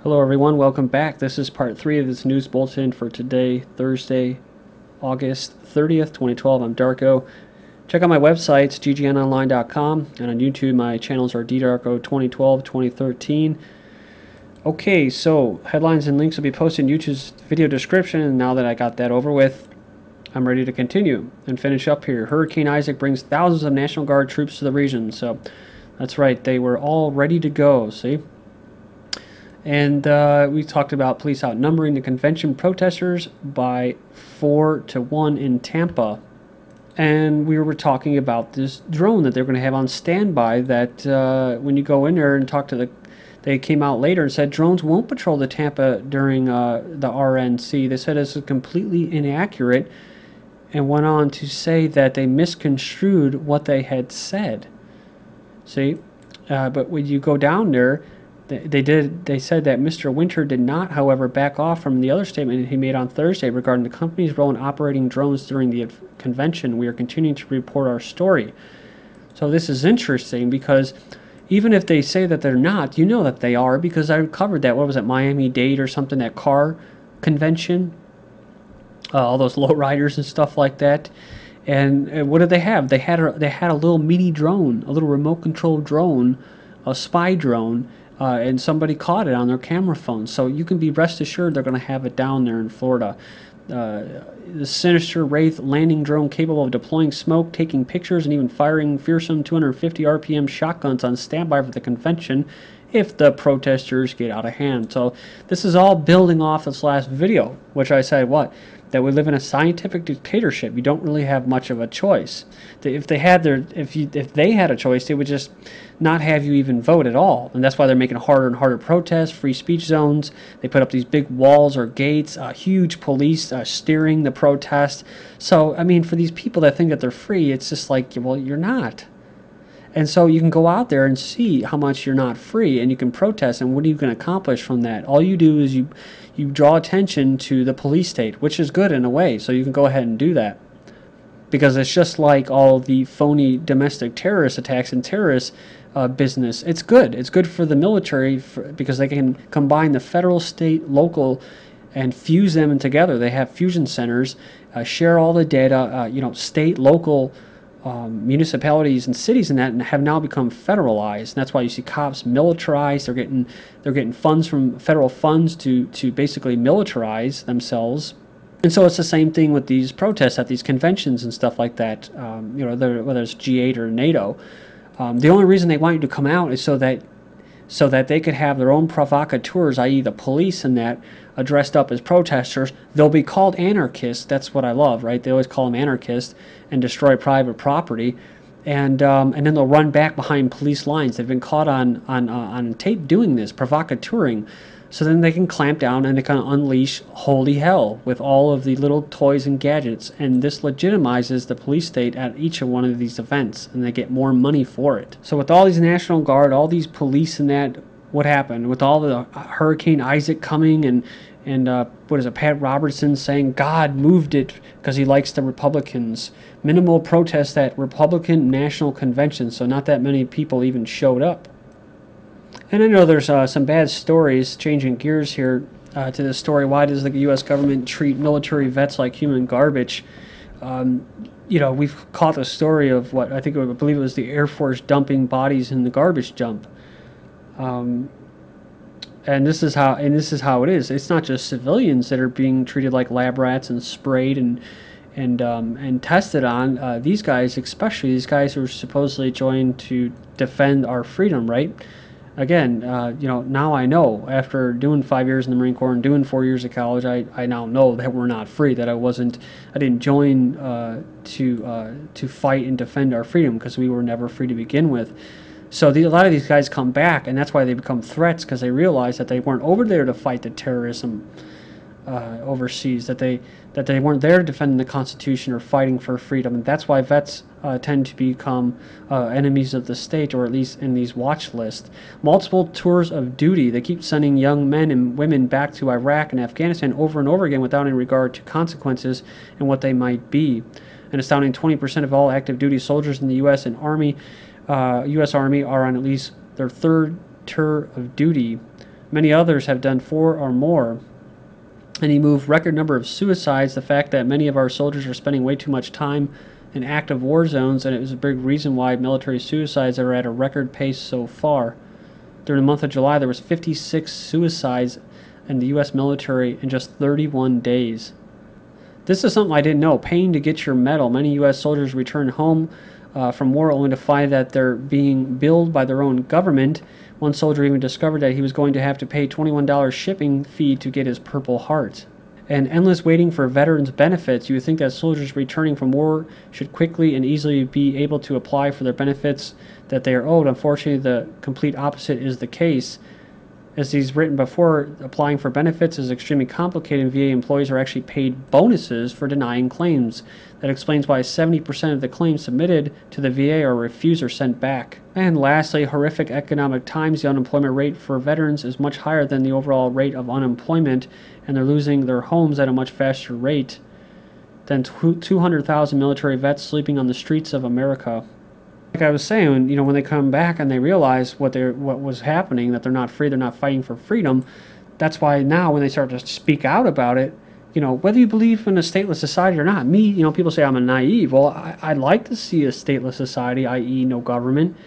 Hello everyone, welcome back. This is part 3 of this news bulletin for today, Thursday, August 30th, 2012. I'm Darko. Check out my websites, ggnonline.com, and on YouTube my channels are ddarko 2012, 2013. Okay, so headlines and links will be posted in YouTube's video description, and now that I got that over with, I'm ready to continue and finish up here. Hurricane Isaac brings thousands of National Guard troops to the region, so that's right, they were all ready to go, see? And we talked about police outnumbering the convention protesters by 4-1 in Tampa. And we were talking about this drone that they're going to have on standby that when you go in there and talk to the... They came out later and said drones won't patrol the Tampa during the RNC. They said this is completely inaccurate and went on to say that they misconstrued what they had said. See? But when you go down there... They said that Mr. Winter did not, however, back off from the other statement he made on Thursday regarding the company's role in operating drones during the convention. We are continuing to report our story. So this is interesting because even if they say that they're not, you know that they are, because I covered that. What was it, Miami-Dade or something, that car convention? All those lowriders and stuff like that. And what did they have? They had a little mini drone, a little remote-controlled drone, a spy drone, and somebody caught it on their camera phone. So you can be rest assured they're going to have it down there in Florida. The sinister Wraith landing drone capable of deploying smoke, taking pictures, and even firing fearsome 250 RPM shotguns on standby for the convention if the protesters get out of hand. So this is all building off this last video, which I said, what? That we live in a scientific dictatorship. You don't really have much of a choice. If they had a choice, they would just not have you even vote at all. And that's why they're making harder and harder protests, free speech zones. They put up these big walls or gates, huge police steering the protest. So, I mean, for these people that think that they're free, it's just like, well, you're not. And so you can go out there and see how much you're not free, and you can protest, and what are you going to accomplish from that? All you do is you draw attention to the police state, which is good in a way, so you can go ahead and do that. Because it's just like all the phony domestic terrorist attacks and terrorist business. It's good. It's good for the military because they can combine the federal, state, local, and fuse them together. They have fusion centers, share all the data, state, local, municipalities and cities and that, and have now become federalized. And that's why you see cops militarized. They're getting funds from federal funds to basically militarize themselves. And so it's the same thing with these protests at these conventions and stuff like that. Whether it's G8 or NATO, the only reason they want you to come out is so that they could have their own provocateurs, i.e. the police and that, dressed up as protesters. They'll be called anarchists. That's what I love, right? They always call them anarchists and destroy private property. And then they'll run back behind police lines. They've been caught on tape doing this, provocateuring. So then they can clamp down and they can unleash holy hell with all of the little toys and gadgets. And this legitimizes the police state at each of one of these events, and they get more money for it. So with all these National Guard, all these police and that, what happened? With all the Hurricane Isaac coming and what is it, Pat Robertson saying God moved it because he likes the Republicans. Minimal protests at Republican National Convention, so not that many people even showed up. And I know there's some bad stories, changing gears here to this story. Why does the U.S. government treat military vets like human garbage? We've caught the story of what I believe it was the Air Force dumping bodies in the garbage dump. And this is how it is. It's not just civilians that are being treated like lab rats and sprayed and tested on. These guys, especially these guys who are supposedly joined to defend our freedom, right? Again, now I know, after doing 5 years in the Marine Corps and doing 4 years of college, I now know that we're not free, that I didn't join to fight and defend our freedom, because we were never free to begin with. So a lot of these guys come back, and that's why they become threats, because they realize that they weren't over there to fight the terrorism overseas, that they weren't there defending the Constitution or fighting for freedom. And that's why vets tend to become enemies of the state, or at least in these watch lists. Multiple tours of duty. They keep sending young men and women back to Iraq and Afghanistan over and over again without any regard to consequences and what they might be. An astounding 20% of all active duty soldiers in the U.S. Army are on at least their third tour of duty. Many others have done 4 or more. And he moved record number of suicides, the fact that many of our soldiers are spending way too much time in active war zones, and it was a big reason why military suicides are at a record pace so far. During the month of July, there was 56 suicides in the U.S. military in just 31 days. This is something I didn't know. Paying to get your medal. Many U.S. soldiers return home from war only to find that they're being billed by their own government. One soldier even discovered that he was going to have to pay $21 shipping fee to get his Purple Heart. And endless waiting for veterans benefits. You would think that soldiers returning from war should quickly and easily be able to apply for their benefits that they are owed. Unfortunately, the complete opposite is the case. As he's written before, applying for benefits is extremely complicated, and VA employees are actually paid bonuses for denying claims. That explains why 70% of the claims submitted to the VA are refused or sent back. And lastly, horrific economic times. The unemployment rate for veterans is much higher than the overall rate of unemployment, and they're losing their homes at a much faster rate than 200,000 military vets sleeping on the streets of America. Like I was saying, when they come back and they realize what was happening, that they're not free, they're not fighting for freedom, that's why now when they start to speak out about it, whether you believe in a stateless society or not, people say I'm a naive. Well, I'd like to see a stateless society, i.e. no government,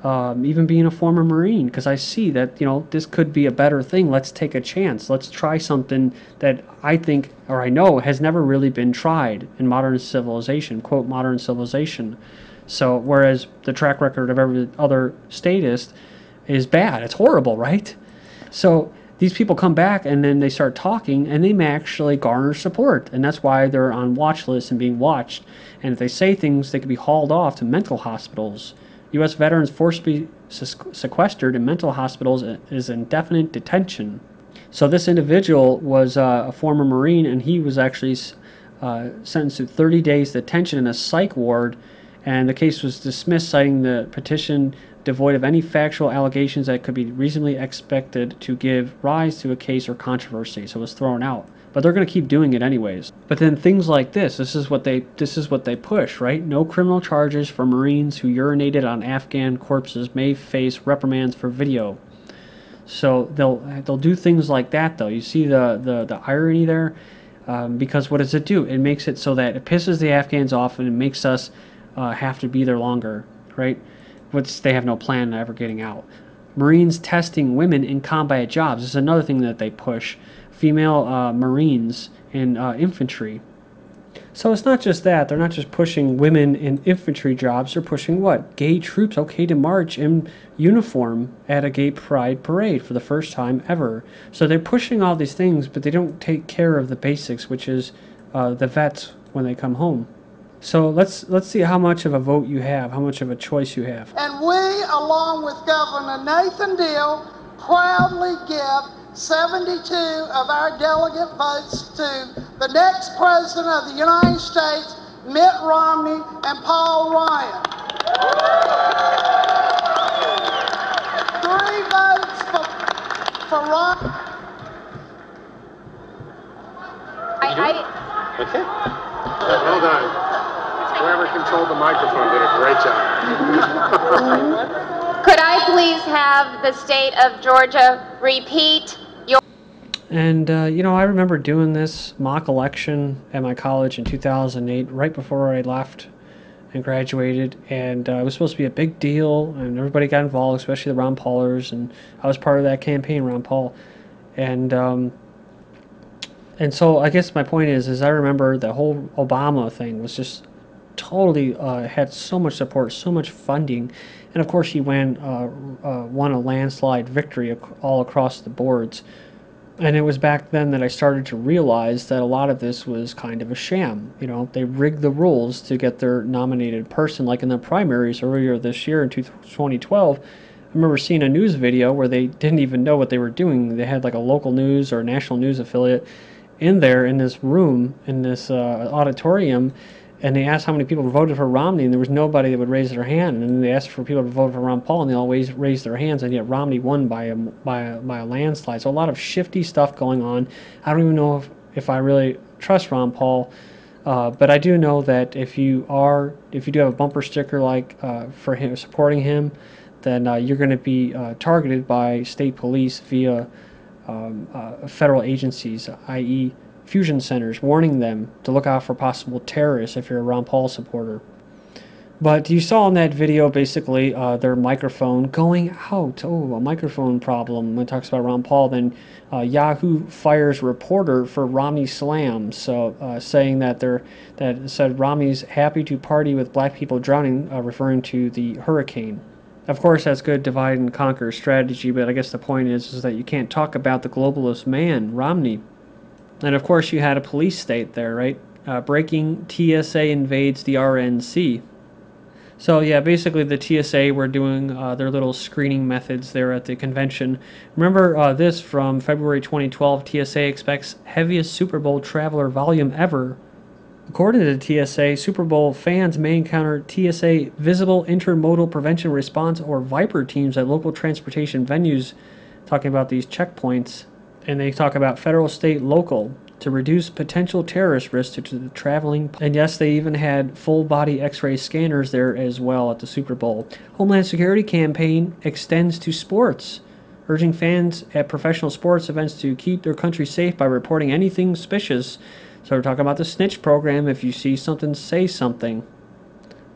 even being a former Marine, because I see that, this could be a better thing. Let's take a chance. Let's try something that I think, or I know, has never really been tried in modern civilization, quote, modern civilization. So, whereas the track record of every other statist is bad. It's horrible, right? So, these people come back and then they start talking and they may actually garner support. And that's why they're on watch lists and being watched. And if they say things, they could be hauled off to mental hospitals. U.S. veterans forcibly sequestered in mental hospitals is indefinite detention. So, this individual was a former Marine, and he was actually sentenced to 30 days detention in a psych ward. And the case was dismissed, citing the petition devoid of any factual allegations that could be reasonably expected to give rise to a case or controversy. So it was thrown out. But they're going to keep doing it anyways. But then things like this is what they push, right? No criminal charges for Marines who urinated on Afghan corpses may face reprimands for video. So they'll do things like that, though. You see the irony there? Because what does it do? It makes it so that it pisses the Afghans off, and it makes us have to be there longer, right? Which they have no plan on ever getting out. Marines testing women in combat jobs. This is another thing that they push. Female Marines in infantry. So it's not just that. They're not just pushing women in infantry jobs. They're pushing what? Gay troops okay to march in uniform at a gay pride parade for the first time ever. So they're pushing all these things, but they don't take care of the basics, which is the vets when they come home. So let's see how much of a vote you have, how much of a choice you have. And we, along with Governor Nathan Deal, proudly give 72 of our delegate votes to the next President of the United States, Mitt Romney and Paul Ryan. 3 votes for Romney. Okay. Well done. Whoever controlled the microphone did a great job. Could I please have the state of Georgia repeat your... And, I remember doing this mock election at my college in 2008, right before I left and graduated, and it was supposed to be a big deal, and everybody got involved, especially the Ron Paulers, and I was part of that campaign, Ron Paul, and so I guess my point is I remember the whole Obama thing was just totally had so much support, so much funding, and of course he won a landslide victory all across the boards. And it was back then that I started to realize that a lot of this was kind of a sham. They rigged the rules to get their nominated person, like in the primaries earlier this year in 2012. I remember seeing a news video where they didn't even know what they were doing. They had like a local news or national news affiliate in there in this room, in this auditorium, and they asked how many people voted for Romney, and there was nobody that would raise their hand. And then they asked for people to vote for Ron Paul, and they always raised their hands, and yet Romney won by a landslide. So a lot of shifty stuff going on. I don't even know if I really trust Ron Paul, but I do know that if you do have a bumper sticker like for him supporting him, then you're going to be targeted by state police via federal agencies, i.e. fusion centers, warning them to look out for possible terrorists if you're a Ron Paul supporter. But you saw in that video basically their microphone going out. Oh, a microphone problem when it talks about Ron Paul. Then Yahoo fires reporter for Romney slams, so saying that that said Romney's happy to party with black people drowning, referring to the hurricane. Of course, that's good divide and conquer strategy, but I guess the point is that you can't talk about the globalist man, Romney. And of course, you had a police state there, right? Breaking TSA invades the RNC. So yeah, basically the TSA were doing their little screening methods there at the convention. Remember this from February 2012, TSA expects heaviest Super Bowl traveler volume ever. According to the TSA, Super Bowl fans may encounter TSA Visible Intermodal Prevention Response or VIPER teams at local transportation venues, talking about these checkpoints. And they talk about federal, state, local, to reduce potential terrorist risk to the traveling. And yes, they even had full-body X-ray scanners there as well at the Super Bowl. Homeland Security campaign extends to sports, urging fans at professional sports events to keep their country safe by reporting anything suspicious. So we're talking about the SNITCH program. If you see something, say something.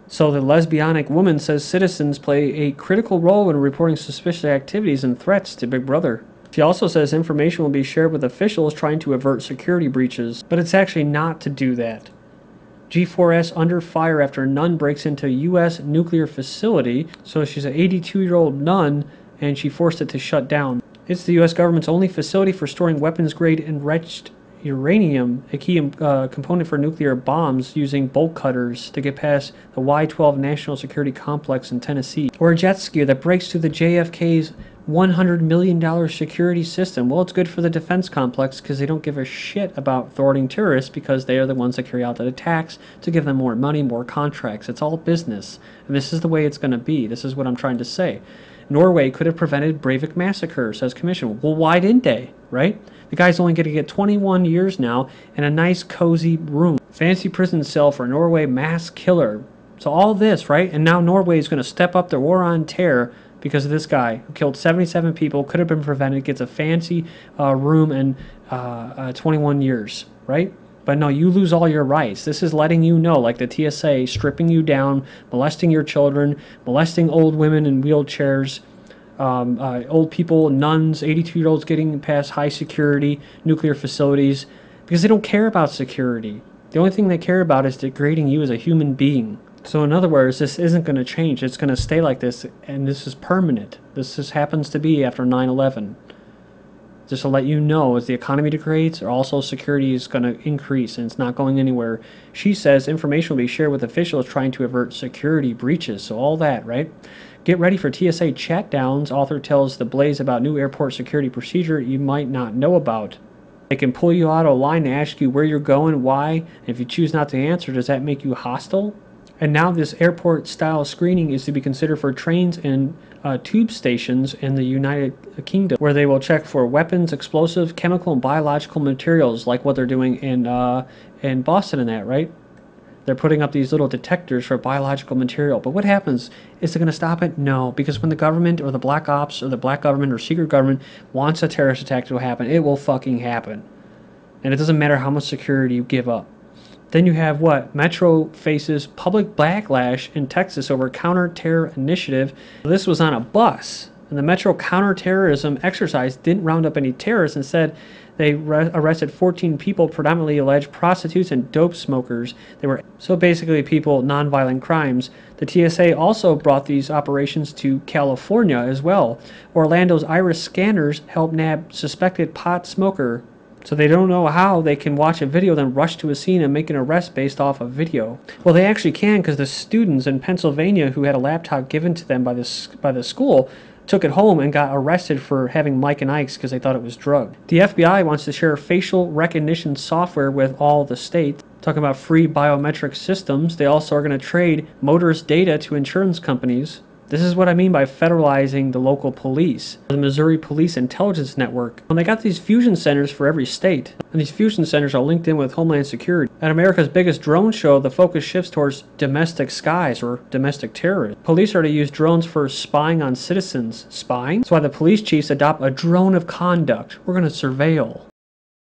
So the lesbianic woman says citizens play a critical role in reporting suspicious activities and threats to Big Brother. She also says information will be shared with officials trying to avert security breaches, but it's actually not to do that. G4S under fire after a nun breaks into a U.S. nuclear facility. So she's an 82-year-old nun, and she forced it to shut down. It's the U.S. government's only facility for storing weapons-grade enriched uranium, a key component for nuclear bombs, using bolt cutters to get past the Y-12 National Security Complex in Tennessee. Or a jet skier that breaks through the JFK's $100 million security system. Well, it's good for the defense complex because they don't give a shit about thwarting terrorists because they are the ones that carry out the attacks to give them more money, more contracts. It's all business. And this is the way it's going to be. This is what I'm trying to say. Norway could have prevented Breivik massacre, says Commission. Well, why didn't they, right? The guy's only going to get 21 years now in a nice, cozy room. Fancy prison cell for Norway mass killer. So all this, right? And now Norway is going to step up their war on terror because of this guy who killed 77 people, could have been prevented, gets a fancy room and 21 years, right? But no, you lose all your rights. This is letting you know, like the TSA, stripping you down, molesting your children, molesting old women in wheelchairs, old people, nuns, 82-year-olds getting past high security nuclear facilities because they don't care about security. The only thing they care about is degrading you as a human being. So in other words, this isn't going to change. It's going to stay like this, and this is permanent. This just happens to be after 9/11. Just to let you know, as the economy degrades, also security is going to increase, and it's not going anywhere. She says information will be shared with officials trying to avert security breaches. So all that, right? Get ready for TSA chat downs. Author tells the Blaze about new airport security procedure you might not know about. They can pull you out of line and ask you where you're going, why, and if you choose not to answer, does that make you hostile? And now this airport-style screening is to be considered for trains and tube stations in the United Kingdom, where they will check for weapons, explosive, chemical, and biological materials, like what they're doing in Boston and that, right? They're putting up these little detectors for biological material. But what happens? Is it going to stop it? No, because when the government or the black ops or the black government or secret government wants a terrorist attack to happen, it will fucking happen. And it doesn't matter how much security you give up. Then you have what? Metro faces public backlash in Texas over counter-terror initiative. This was on a bus, and the Metro counterterrorism exercise didn't round up any terrorists. Instead, they arrested 14 people, predominantly alleged prostitutes and dope smokers. They were so basically people, nonviolent crimes. The TSA also brought these operations to California as well. Orlando's iris scanners helped nab suspected pot smoker. So they don't know how they can watch a video, then rush to a scene and make an arrest based off of video. Well, they actually can, because the students in Pennsylvania who had a laptop given to them by the school took it home and got arrested for having Mike and Ike's because they thought it was drugged. The FBI wants to share facial recognition software with all the states. Talking about free biometric systems. They also are going to trade motorist data to insurance companies. This is what I mean by federalizing the local police. The Missouri Police Intelligence Network. And they got these fusion centers for every state. And these fusion centers are linked in with Homeland Security. At America's biggest drone show, the focus shifts towards domestic skies or domestic terrorism. Police are to use drones for spying on citizens. Spying? That's why the police chiefs adopt a drone of conduct. We're going to surveil.